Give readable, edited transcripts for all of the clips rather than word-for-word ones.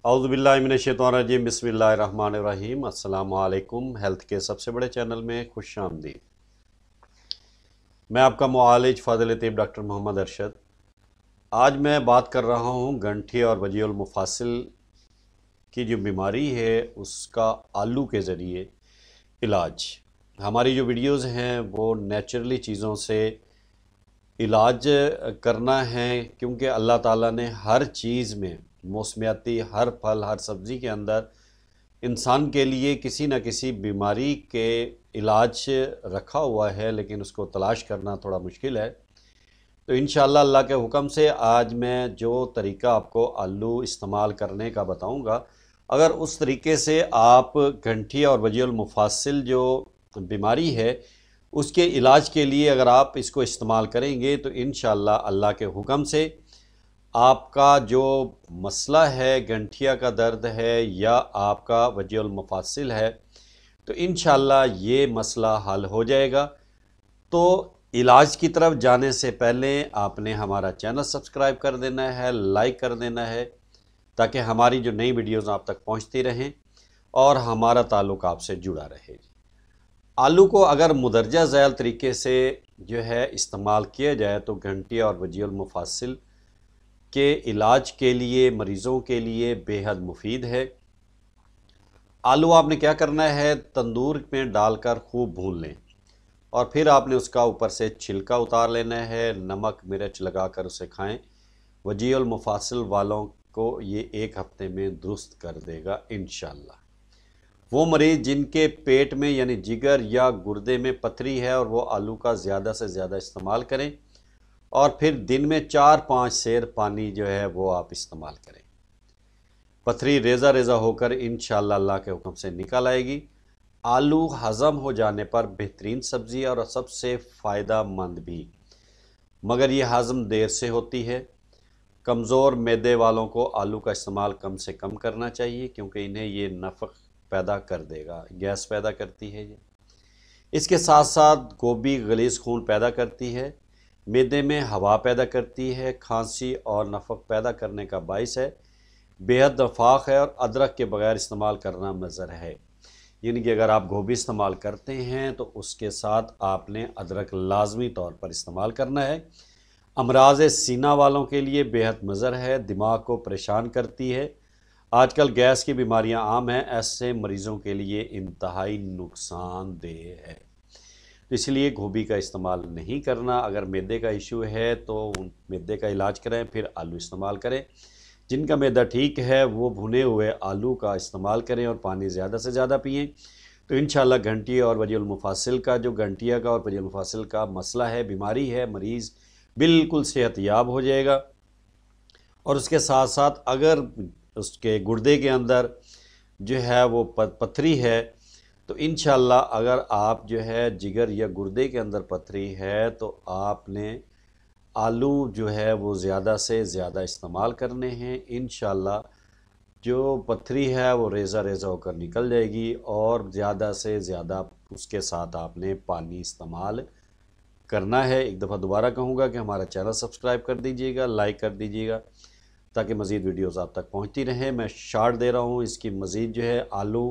औज़ुबिल्लाहिमिनश्शैतानिर्रजीम बिस्मिल्लाहिर्रहमानिर्रहीम। अस्सलाम वालेकुम। हेल्थ के सबसे बड़े चैनल में खुश आमदीद। मैं आपका मुआलिज फ़ाज़िल लतीफ़ डॉक्टर मोहम्मद अरशद। आज मैं बात कर रहा हूँ गंठी और वजीउल मुफ़ासिल की जो बीमारी है उसका आलू के ज़रिए इलाज। हमारी जो वीडियोज़ हैं वो नेचुरली चीज़ों से इलाज करना है, क्योंकि अल्लाह ताला ने हर चीज़ में मौसमियाती हर फल हर सब्ज़ी के अंदर इंसान के लिए किसी न किसी बीमारी के इलाज रखा हुआ है, लेकिन उसको तलाश करना थोड़ा मुश्किल है। तो इंशाअल्लाह अल्लाह के हुक्म से आज मैं जो तरीका आपको आलू इस्तेमाल करने का बताऊंगा, अगर उस तरीके से आप गंठी और वजीउल मुफ़ासिल जो बीमारी है उसके इलाज के लिए अगर आप इसको इस्तेमाल करेंगे तो इंशाअल्लाह अल्लाह के हुक्म से आपका जो मसला है, गंठिया का दर्द है या आपका वजीउल मुफ़ासिल है, तो इंशाअल्लाह ये मसला हल हो जाएगा। तो इलाज की तरफ जाने से पहले आपने हमारा चैनल सब्सक्राइब कर देना है, लाइक कर देना है, ताकि हमारी जो नई वीडियोज़ आप तक पहुंचती रहें और हमारा ताल्लुक़ आपसे जुड़ा रहे। आलू को अगर मुदरजा ज़ैल तरीके से जो है इस्तेमाल किया जाए तो गंठिया और वजीउल मुफ़ासिल के इलाज के लिए, मरीज़ों के लिए बेहद मुफीद है। आलू आपने क्या करना है, तंदूर में डालकर खूब भून लें और फिर आपने उसका ऊपर से छिलका उतार लेना है, नमक मिर्च लगाकर उसे खाएं। वजीउल मुफ़ासिल वालों को ये 1 हफ्ते में दुरुस्त कर देगा इंशाअल्लाह। वो मरीज़ जिनके पेट में यानी जिगर या गुर्दे में पथरी है और वो आलू का ज़्यादा से ज़्यादा इस्तेमाल करें और फिर दिन में 4-5 सेर पानी जो है वो आप इस्तेमाल करें। पथरी रेज़ा रेज़ा होकर इंशाअल्लाह अल्लाह के हुक्म से निकल आएगी। आलू हज़म हो जाने पर बेहतरीन सब्ज़ी और सबसे फ़ायदा मंद भी, मगर ये हज़म देर से होती है। कमज़ोर मैदे वालों को आलू का इस्तेमाल कम से कम करना चाहिए, क्योंकि इन्हें ये नफ़क़ पैदा कर देगा, गैस पैदा करती है ये। इसके साथ साथ गोभी गलीज़ खून पैदा करती है, मैदे में हवा पैदा करती है, खांसी और नफ़क़ पैदा करने का बाइस है, बेहद नफाक है और अदरक के बगैर इस्तेमाल करना मज़र है। यानी कि अगर आप गोभी इस्तेमाल करते हैं तो उसके साथ आपने अदरक लाजमी तौर पर इस्तेमाल करना है। अमराज़ सीना वालों के लिए बेहद मज़र है, दिमाग को परेशान करती है। आजकल गैस की बीमारियां आम हैं, ऐसे मरीज़ों के लिए इंतहाई नुकसानदेह है, तो इसलिए गोभी का इस्तेमाल नहीं करना। अगर मैदे का इशू है तो मैदे का इलाज करें, फिर आलू इस्तेमाल करें। जिनका मैदा ठीक है वो भुने हुए आलू का इस्तेमाल करें और पानी ज़्यादा से ज़्यादा पिएँ। तो इंशाअल्लाह गंठिया और वजीउल मुफ़ासिल का जो गंठिया का और वजीउल मुफ़ासिल का मसला है, बीमारी है, मरीज़ बिल्कुल सेहतयाब हो जाएगा। और उसके साथ साथ अगर उसके गुर्दे के अंदर जो है वो पथरी है, तो इंशाअल्लाह अगर आप जो है जिगर या गुर्दे के अंदर पथरी है तो आपने आलू जो है वो ज़्यादा से ज़्यादा इस्तेमाल करने हैं। इंशाअल्लाह जो पथरी है वो रेज़ा रेज़ा होकर निकल जाएगी और ज़्यादा से ज़्यादा उसके साथ आपने पानी इस्तेमाल करना है। एक दफ़ा दोबारा कहूँगा कि हमारा चैनल सब्सक्राइब कर दीजिएगा, लाइक कर दीजिएगा, ताकि मज़ीद वीडियोज़ आप तक पहुँचती रहें। मैं शार्ट दे रहा हूँ इसकी मज़ीद जो है आलू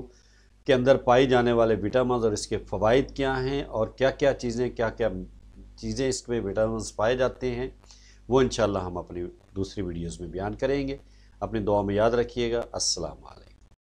के अंदर पाई जाने वाले विटामिन और इसके फ़वाइद क्या हैं और क्या क्या चीज़ें इसमें विटामिन पाए जाते हैं, वो इंशाअल्लाह हम अपनी दूसरी वीडियोज़ में बयान करेंगे। अपनी दुआ में याद रखिएगा। अस्सलाम वालेकुम।